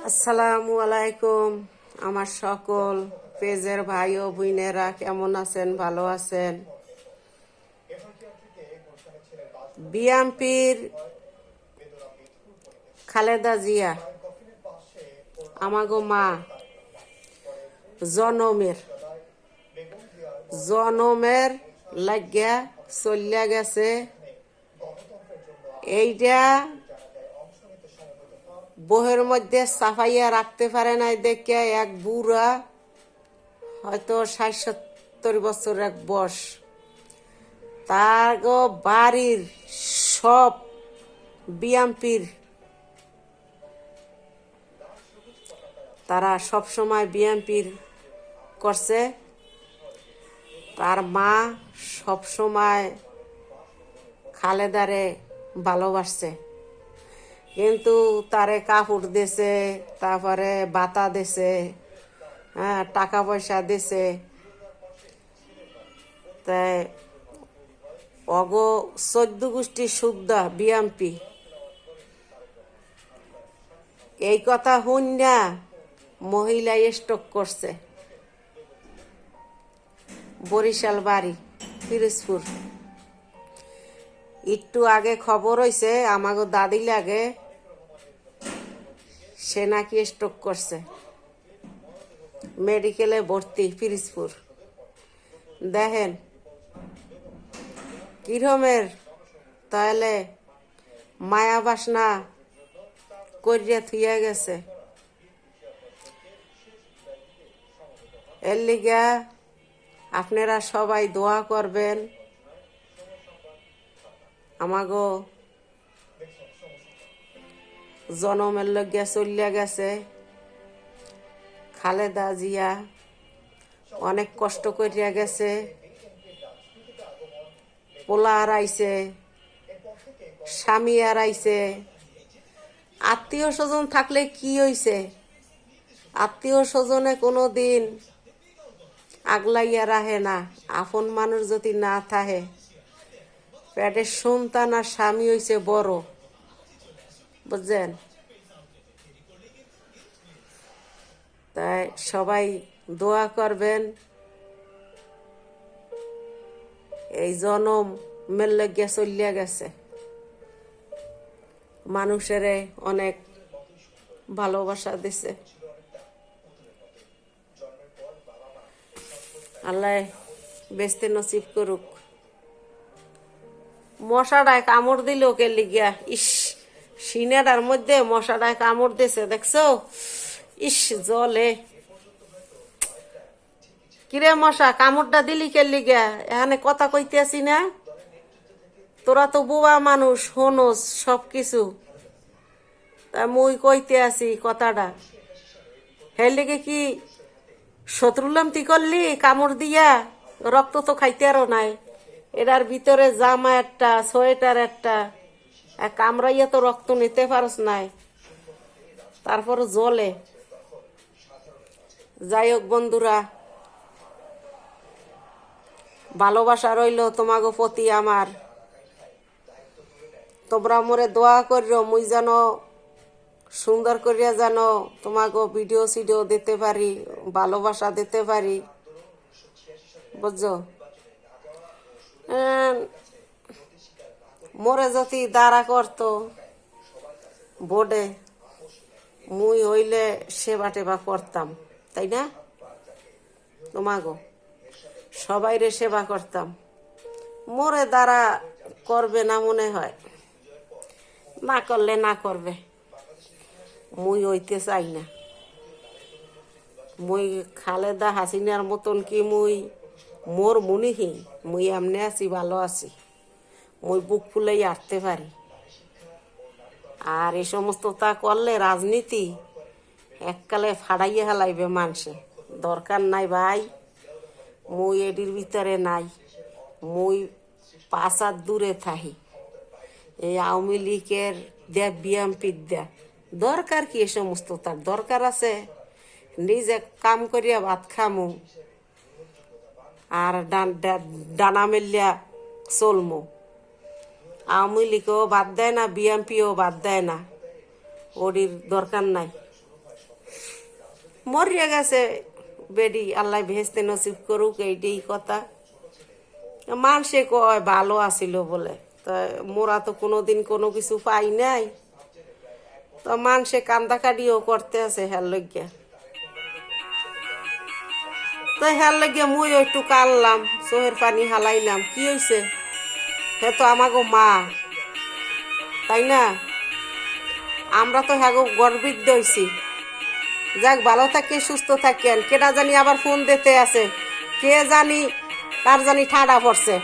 আসসালামু আলাইকুম। আমার সকল পেজের ভাই ও বোনেরা কেমন আছেন? ভালো আছেন? বিএনপির খালেদা জিয়া আমাগো মা জনমের জনমের লাগিয়া চলিয়া গেছে। এইটা বইয়ের মধ্যে সাফাইয়া রাখতে পারে নাই দেখে এক বুড়া, হয়তো ৬০-৭০ বছর এক বয়স, তার বাড়ির সব বিএনপির, তারা সব সময় বিএনপির করছে। তার মা সব সময় খালেদারে ভালোবাসছে, কিন্তু তারে কাপড় দিছে, তারপরে বাতা দিছে, হ্যাঁ, টাকা পয়সা দিছে। তাই অগ ১৪ গোষ্ঠী শুদ্ধা বিএনপি এই কথা শুনিয়া মহিলা স্ট্রোক করছে। বরিশাল বাড়ি, পিরোজপুর। একটু আগে খবর হয়েছে আমাগো দাদি লাগে সে নাকি স্ট্রোক করছে, মেডিকেলে ভর্তি পিরোজপুর। দেখেন কিরমের তাহলে মায়া বাসনা করিয়া থুইয়া গেছে। এর লিগা আপনারা সবাই দোয়া করবেন। আমাগো জনমের লগে চলিয়া গেছে খালেদা জিয়া, অনেক কষ্ট করিয়া গেছে। পোলা হারাইছে, স্বামী হারাইছে। আত্মীয় স্বজন থাকলে কি হইছে? আত্মীয় স্বজনে কোনো দিন আগলাইয়া রাহে না। আপন মানুষ যদি না থাকে, পেটের সন্তান আর স্বামী হইছে বড়, বুঝছেন? তাই সবাই দোয়া করবেন। এই জনম মেল্লগিয়া চলিয়া গেছে, মানুষেরে অনেক ভালোবাসা দিছে। আল্লাহ বেস্তে নসিব করুক। মশাটায় কামড় দিল কে লিগিয়া, ইস, সিনাটার মধ্যে মশাটায় কামড় দিছে, দেখছো? ইস, জলে কিরে মশা, কামড়টা দিলি কে লিগা? এখানে কথা কইতে আসি না? তোরা তো বুবা মানুষ, হনোস সব কিছু। তা মুই কইতে আসি কথাটা। হের লিগে কি শত্রুলামতি করলি কামড় দিয়া? রক্ত তো খাইতে আরো নাই। এটার ভিতরে জামা একটা, সোয়েটার একটা, কামড়াইয়া তো রক্ত নিতে পারস নাই, তারপর জলে। যাই হোক বন্ধুরা, ভালোবাসা রইল তোমাগো প্রতি আমার। তোমরা মোরে দোয়া করিও, মুই যেন সুন্দর করিয়া যেন তোমাগো ভিডিও সিডিও দিতে পারি, ভালোবাসা দিতে পারি, বুঝছো? মোরে যদি দাঁড়া করতো বোর্ডে, মুই হইলে সেবা টেবা করতাম, তাই না? তোমাগো সবাইরে সেবা করতাম। মোরে দ্বারা করবে না মনে হয়, না করলে না করবে। মুই হইতে চাই না। মুই খালেদা হাসিনার মতন কি মুই মোর মুনিহি? মুই এমনি আছি, ভালো আছি। মুই বুক ফুলেই আটতে পারি। আর এই সমস্ত তা করলে রাজনীতি এককালে ফাড়াইয়া হালাইবে মানুষে। দরকার নাই ভাই, মুই এটির ভিতরে নাই। মুই ৫ হাত দূরে থাকি। এই আওয়ামী লীগের দেখ, বিএনপির দেখ, দরকার কি? এ সমস্ত তার দরকার আছে? নিজে কাম করিয়া ভাত খামু আর ডানা মেলিয়া চলমু। আওয়ামী লীগও বাদ দেয় না, বিএনপিও বাদ দেয় না। ওডির দরকার নাই, মরিয়া গেছে বেডি, আল্লাহ ভেস্তে নসিব করুক, এইটাই কথা। মানুষে কয় ভালো আছিল বলে, তা মোরা তো কোনোদিন কোনো কিছু পাই নাই, তো মানুষে কান্দাকাটিও করতে আছে হ্যার লইগা। তো হ্যার লইগা মুই একটু কানলাম, চোখের পানি হালাইলাম। কি হয়েছে? হে তো আমাগো মা, তাই না? আমরা তো হ্যাগো গর্বিত হইছি। যাক, ভালো থাকেন, সুস্থ থাকেন। কেটা জানি আবার ফোন দিতে আছে, কে জানি কার জানি ঠাডা পড়ছে।